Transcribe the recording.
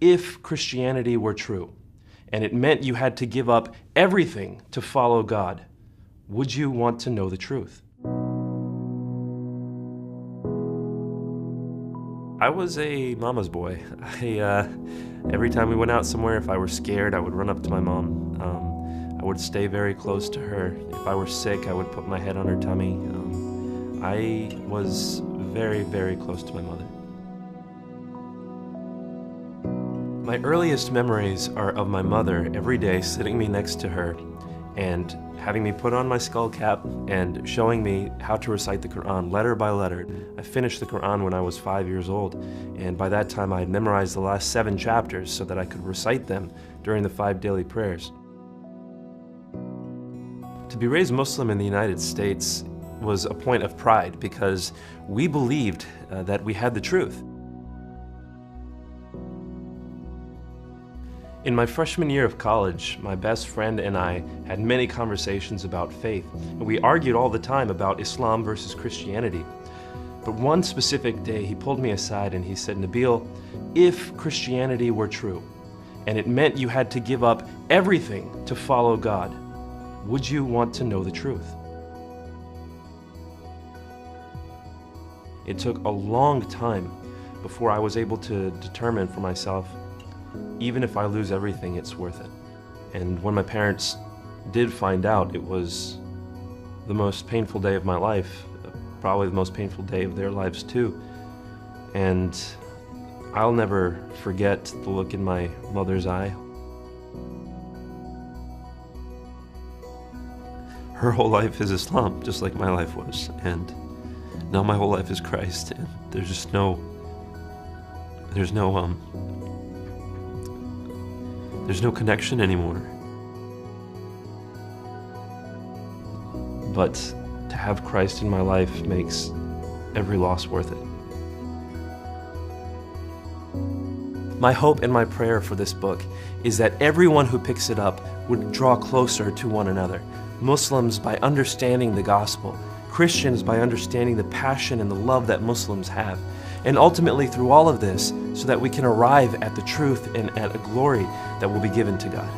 if Christianity were true, and it meant you had to give up everything to follow God, would you want to know the truth? I was a mama's boy. Every time we went out somewhere, if I were scared, I would run up to my mom. I would stay very close to her. If I were sick, I would put my head on her tummy. I was very, very close to my mother. My earliest memories are of my mother every day sitting me next to her and having me put on my skull cap and showing me how to recite the Quran letter by letter. I finished the Quran when I was 5 years old, and by that time I had memorized the last 7 chapters so that I could recite them during the 5 daily prayers. To be raised Muslim in the United States was a point of pride because we believed that we had the truth. In my freshman year of college, my best friend and I had many conversations about faith, and we argued all the time about Islam versus Christianity. But one specific day, he pulled me aside and he said, "Nabeel, if Christianity were true, and it meant you had to give up everything to follow God, would you want to know the truth?" It took a long time before I was able to determine for myself, even if I lose everything, it's worth it. And when my parents did find out, it was the most painful day of my life, probably the most painful day of their lives too. And I'll never forget the look in my mother's eye. Her whole life is Islam, just like my life was, and now my whole life is Christ, and there's no connection anymore. But to have Christ in my life makes every loss worth it. My hope and my prayer for this book is that everyone who picks it up would draw closer to one another. Muslims by understanding the gospel, Christians by understanding the passion and the love that Muslims have, and ultimately through all of this, so that we can arrive at the truth and at a glory that will be given to God.